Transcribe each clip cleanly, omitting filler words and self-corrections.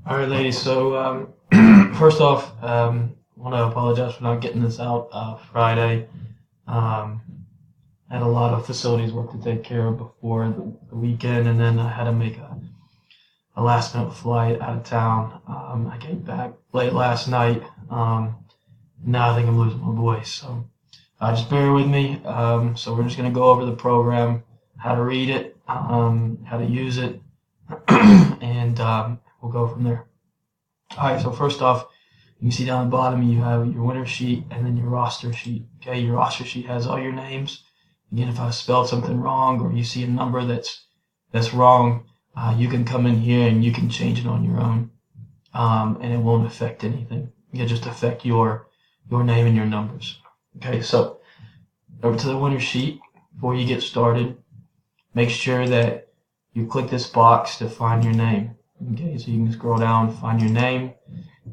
All right, ladies. So first off, want to apologize for not getting this out Friday. Um, I had a lot of facilities work to take care of before the weekend, and then I had to make a last minute flight out of town. I came back late last night. Now I think I'm losing my voice, so just bear with me. So we're just gonna go over the program, how to read it, how to use it, and we'll go from there. All right, so first off, you can see down the bottom you have your winner sheet and then your roster sheet. Okay, your roster sheet has all your names. Again, if I spelled something wrong or you see a number that's wrong, you can come in here and you can change it on your own, and it won't affect anything. It'll just affect your name and your numbers. Okay, so over to the winner sheet. Before you get started, make sure that you click this box to find your name. Okay, so you can scroll down, find your name,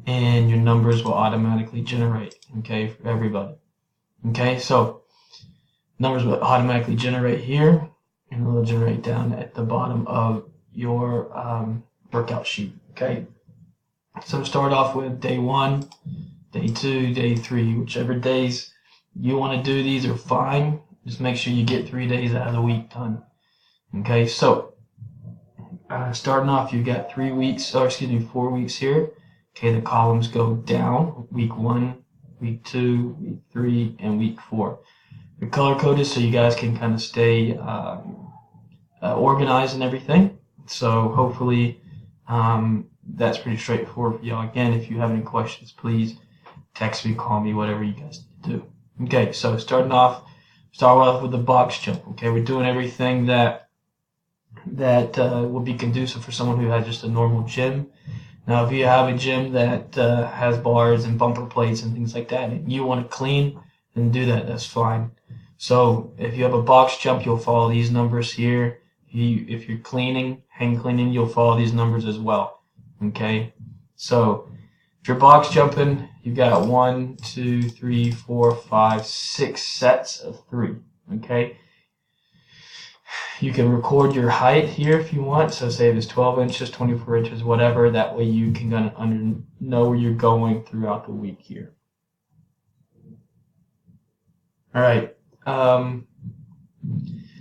and your numbers will automatically generate. Okay, for everybody. Okay, so numbers will automatically generate here, and it'll generate down at the bottom of your workout sheet. Okay, so start off with day 1, day 2, day 3, whichever days you want to do these are fine. Just make sure you get 3 days out of the week done. Okay, so starting off, you've got 4 weeks here. Okay, the columns go down, week 1, week 2, week 3, and week 4. They're color coded so you guys can kind of stay organized and everything. So hopefully that's pretty straightforward for y'all. Again, if you have any questions, please text me, call me, whatever you guys need to do. Okay, so start off with the box jump. Okay, we're doing everything that would be conducive for someone who has just a normal gym. Now, if you have a gym that has bars and bumper plates and things like that, and you want to clean, then do that. That's fine. So if you have a box jump, you'll follow these numbers here. If you're hang cleaning, you'll follow these numbers as well. Okay. So if you're box jumping, you've got 1, 2, 3, 4, 5, 6 sets of 3. Okay. You can record your height here if you want. So say if it's 12 inches, 24 inches, whatever. That way you can kind of know where you're going throughout the week here. All right.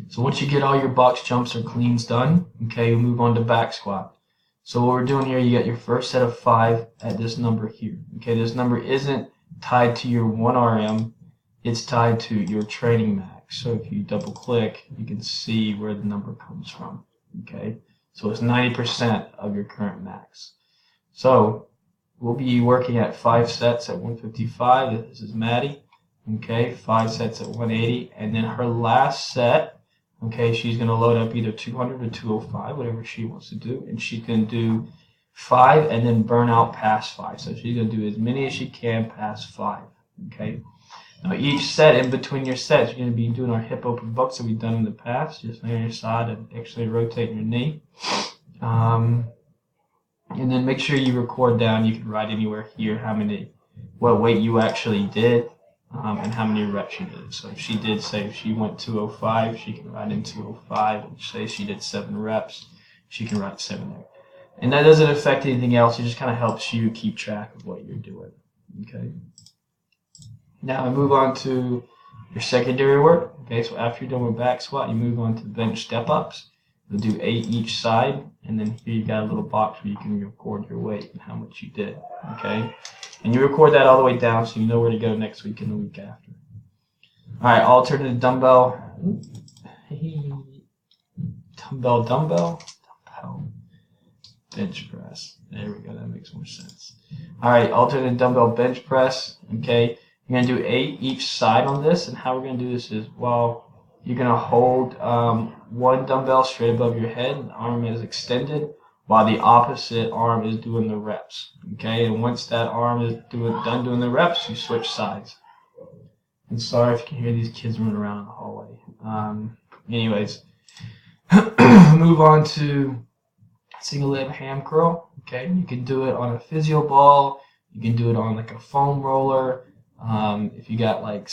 So once you get all your box jumps or cleans done, okay, we'll move on to back squat. So what we're doing here, you got your first set of 5 at this number here. Okay, this number isn't tied to your 1RM. It's tied to your training max. So if you double click, you can see where the number comes from. Okay, so it's 90% of your current max. So we'll be working at 5 sets at 155. This is Maddie. Okay, 5 sets at 180, and then her last set, okay, she's going to load up either 200 or 205, whatever she wants to do, and she's going to do 5 and then burn out past 5. So she's going to do as many as she can past 5. Okay. Now each set, in between your sets, you're going to be doing our hip open bucks that we've done in the past. Just lay on your side and actually rotate your knee. And then make sure you record down. You can write anywhere here what weight you actually did. And how many reps you did. So if she went 205, she can write in 205. And say she did 7 reps, she can write 7 there. And that doesn't affect anything else. It just kind of helps you keep track of what you're doing. Okay. Now I move on to your secondary work. Okay, so after you're done with back squat, you move on to bench step-ups. You'll do 8 each side, and then here you've got a little box where you can record your weight and how much you did. Okay. And you record that all the way down so you know where to go next week and the week after. All right, alternate dumbbell, bench press. There we go, that makes more sense. All right, alternate dumbbell bench press. Okay, you're going to do 8 each side on this, and how we're going to do this is, you're going to hold one dumbbell straight above your head, and the arm is extended, while the opposite arm is doing the reps. Okay, and once that arm is done doing the reps, you switch sides. And sorry if you can hear these kids running around in the hallway. Anyways, move on to single leg ham curl. Okay, you can do it on a physio ball. You can do it on like a foam roller. If you got like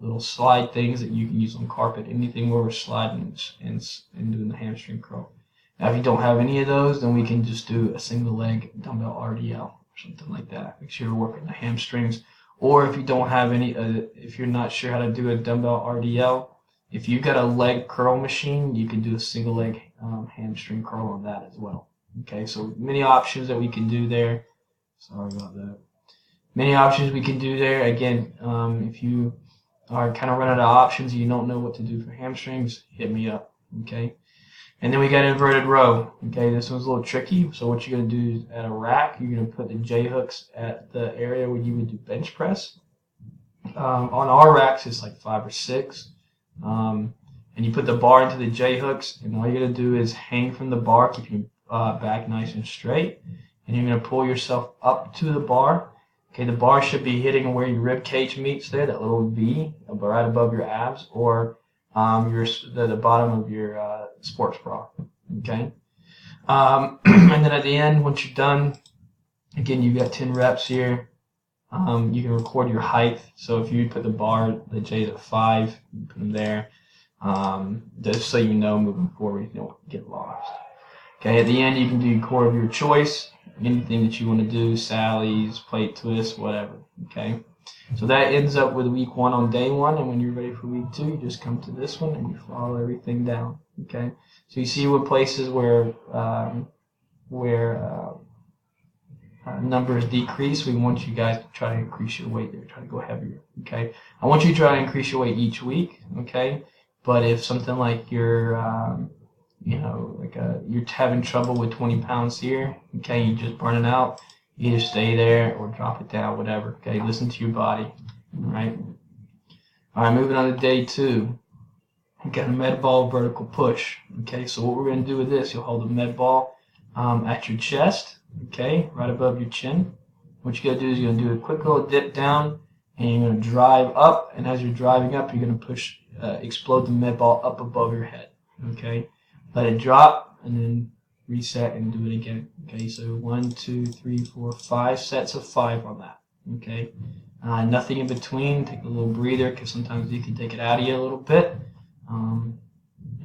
little slide things that you can use on carpet, anything where we're sliding and doing the hamstring curl. Now, if you don't have any of those, then we can just do a single leg dumbbell RDL or something like that. Make sure you're working the hamstrings. Or if you don't have any, if you're not sure how to do a dumbbell RDL, if you've got a leg curl machine, you can do a single leg hamstring curl on that as well. Okay, so many options that we can do there. Sorry about that. Many options we can do there. Again, if you are kind of running out of options, you don't know what to do for hamstrings, hit me up. Okay. And then we got inverted row. Okay, this one's a little tricky. So what you're going to do is at a rack, you're going to put the J hooks at the area where you would do bench press. On our racks, it's like 5 or 6. And you put the bar into the J hooks, and all you're going to do is hang from the bar, keep your back nice and straight. And you're going to pull yourself up to the bar. Okay, the bar should be hitting where your rib cage meets there, that little V right above your abs, or the bottom of your sports bra. Okay, and then at the end, once you're done, again, you've got 10 reps here. You can record your height. So if you put the J's at 5, you put them there, just so you know moving forward, you don't get lost. Okay, at the end, you can do core of your choice, anything that you want to do, Sally's, plate twist, whatever. Okay, so that ends up with week 1 on day 1, and when you're ready for week 2, you just come to this one and you follow everything down. Okay, so you see what places where numbers decrease, we want you guys to try to increase your weight there, try to go heavier. Okay, I want you to try to increase your weight each week. Okay, but if something like you're having trouble with 20 pounds here, okay, you're just burning out, either stay there or drop it down, whatever. Okay, listen to your body. All right, moving on to day 2. You got a med ball vertical push. Okay, so what we're going to do with this, you'll hold the med ball at your chest, okay, right above your chin. What you're going to do is you're going to do a quick little dip down, and you're going to drive up, and as you're driving up, you're going to push, explode the med ball up above your head. Okay, let it drop, and then reset and do it again. Okay, so 1, 2, 3, 4, 5 sets of 5 on that. Okay, nothing in between. Take a little breather, because sometimes you can take it out of you a little bit.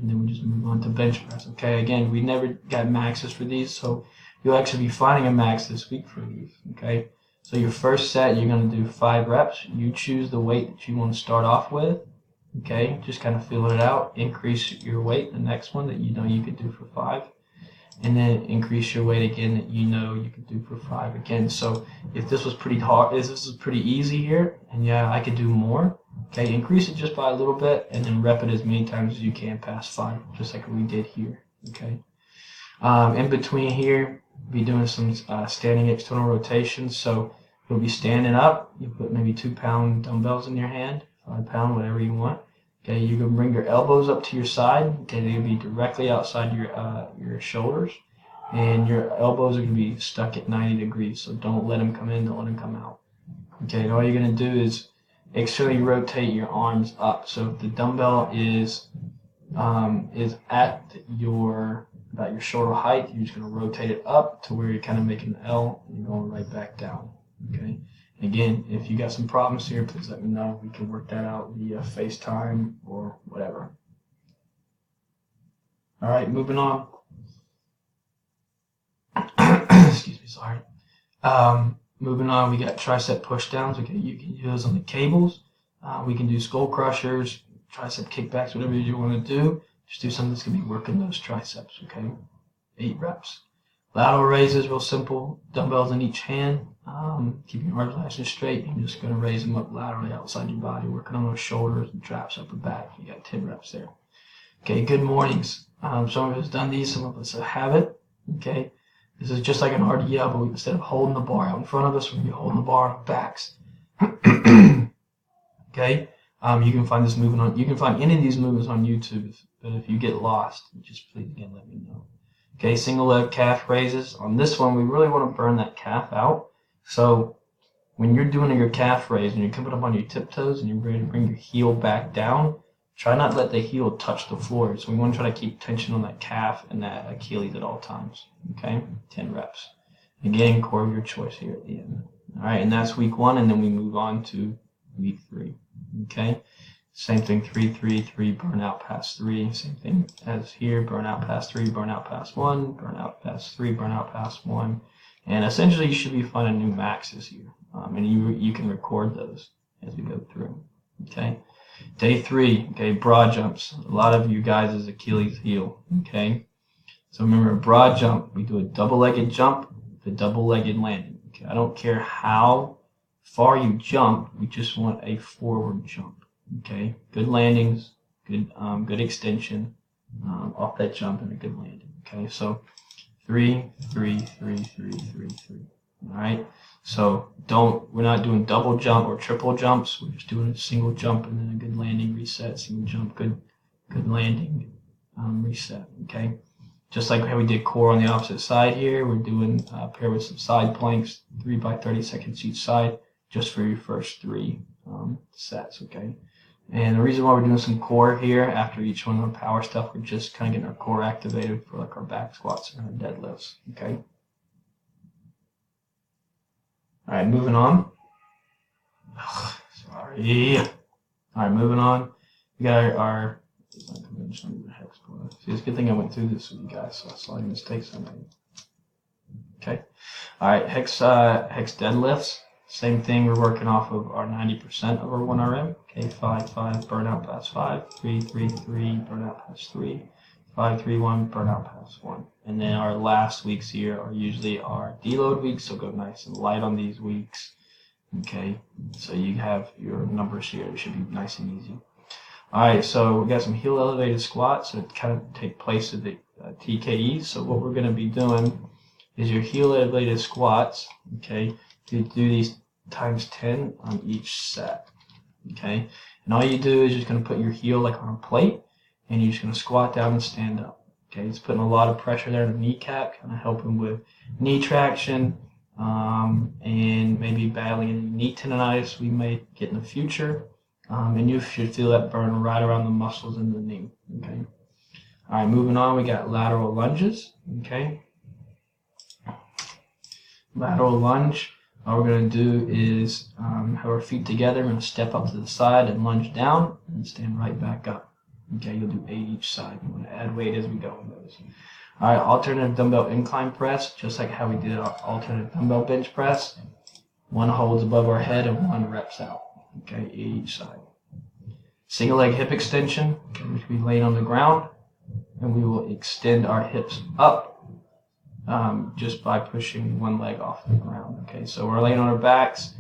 And then we just move on to bench press. Okay, again, we never got maxes for these, so you'll actually be finding a max this week for these. Okay, so your first set, you're going to do 5 reps. You choose the weight that you want to start off with. Okay, just kind of feeling it out. Increase your weight the next one that you know you could do for 5. And then increase your weight again that you know you could do for 5 again. So if this was pretty hard, if this is pretty easy here, and yeah, I could do more. Okay, increase it just by a little bit, and then rep it as many times as you can past 5, just like we did here. Okay. In between here, be doing some standing external rotations. So you'll be standing up. You put maybe 2-pound dumbbells in your hand, 5-pound, whatever you want. Okay, you can bring your elbows up to your side. Okay, they'll be directly outside your shoulders, and your elbows are going to be stuck at 90 degrees. So don't let them come in, don't let them come out. Okay, and all you're going to do is externally rotate your arms up. So if the dumbbell is at about your shoulder height, you're just going to rotate it up to where you're kind of making an L, and you're going right back down. Okay. Again, if you got some problems here, please let me know. We can work that out via FaceTime or whatever. All right, moving on. Excuse me, sorry. Moving on, we got tricep pushdowns. Okay, you can use those on the cables. We can do skull crushers, tricep kickbacks, whatever you want to do. Just do something that's going to be working those triceps, okay? 8 reps. Lateral raises, real simple. Dumbbells in each hand. Keep your arms nice and straight. You're just going to raise them up laterally outside your body, working on those shoulders and traps, upper back. You got 10 reps there. Okay, good mornings. Some of us have done these, some of us have it. Okay, this is just like an RDL, but instead of holding the bar out in front of us, we're going to be holding the bar on our backs. Okay, you can find this movement on. You can find any of these movements on YouTube, but if you get lost, just please again let me know. Okay, single leg calf raises. On this one, we really want to burn that calf out. So when you're doing your calf raise and you're coming up on your tiptoes and you're ready to bring your heel back down, try not to let the heel touch the floor. So we want to try to keep tension on that calf and that Achilles at all times. Okay, 10 reps. Again, core of your choice here at the end. All right, and that's week 1, and then we move on to week 3. Okay, Same thing, 3, 3, 3, burn out past 3. Same thing as here, burn out past 3, burn out past 1, burn out past 3, burn out past 1. And essentially, you should be finding new maxes here. And you can record those as we go through. Okay. Day 3, okay, broad jumps. A lot of you guys is Achilles heel. Okay. So remember, a broad jump, we do a double-legged jump with a double-legged landing. Okay. I don't care how far you jump, we just want a forward jump. Okay, good landings, good extension off that jump, and a good landing. Okay, so 3, 3, 3, 3, 3, 3. All right. So we're not doing double jump or triple jumps. We're just doing a single jump and then a good landing, reset, single jump, good landing, reset. Okay. Just like how we did core on the opposite side here, we're doing pair with some side planks, 3 by 30 seconds each side, just for your first 3 sets. Okay. And the reason why we're doing some core here after each one of our power stuff, we're just kind of getting our core activated for like our back squats and our deadlifts. Okay. All right, moving on. Sorry. All right, moving on. We got our hex squat. See, it's a good thing I went through this with you guys, so I saw any mistakes I made. Okay. All right, hex deadlifts. Same thing, we're working off of our 90% of our 1RM. Okay, 5, 5, burnout past 5, 3, 3, 3, burnout past 3, 5, 3, 1, burnout past 1. And then our last weeks here are usually our deload weeks, so go nice and light on these weeks. Okay, so you have your numbers here. It should be nice and easy. All right, so we got some heel elevated squats that kind of take place of the TKEs. So what we're going to be doing is your heel elevated squats. Okay. You do these times 10 on each set, okay? And all you do is you're just going to put your heel like on a plate, and you're just going to squat down and stand up, okay? It's putting a lot of pressure there on the kneecap, kind of helping with knee traction, and maybe battling any knee tendonitis we may get in the future, and you should feel that burn right around the muscles in the knee, okay? All right, moving on, we got lateral lunges, okay? Lateral lunge. All we're going to do is have our feet together. We're going to step up to the side and lunge down and stand right back up. Okay, you'll do 8 each side. You want to add weight as we go in those. All right, alternative dumbbell incline press, just like how we did our alternative dumbbell bench press. 1 holds above our head and 1 reps out. Okay, 8 each side. Single leg hip extension, okay, which we lay on the ground, and we will extend our hips up. Just by pushing 1 leg off the ground. Okay, so we're laying on our backs,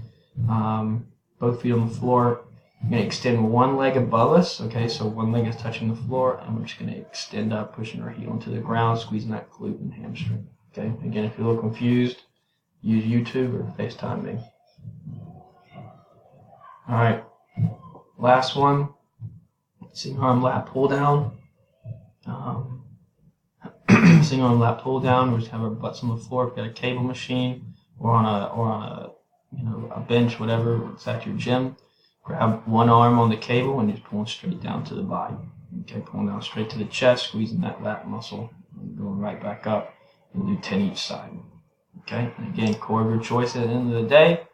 both feet on the floor. We're going to extend 1 leg above us. Okay, so 1 leg is touching the floor, and we're just going to extend up, pushing our heel into the ground, squeezing that glute and hamstring. Okay, again, if you're a little confused, use YouTube or FaceTime me. All right, last one, single arm lat pull down. Single arm lat pull down. We just have our butts on the floor. If you've got a cable machine or on a bench, whatever, it's at your gym. Grab 1 arm on the cable and just pulling straight down to the body. Okay, pulling down straight to the chest, squeezing that lat muscle, and going right back up. And do 10 each side. Okay, and again, core of your choice at the end of the day,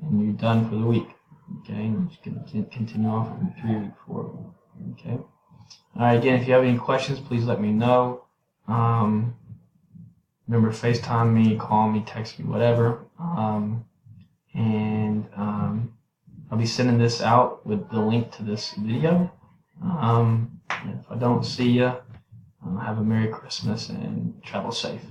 and you're done for the week. Okay, and you're just going to continue on for the 3 week, 4 week. Okay. All right, again, if you have any questions, please let me know. Remember, FaceTime me, call me, text me, whatever. I'll be sending this out with the link to this video. If I don't see you, have a Merry Christmas and travel safe.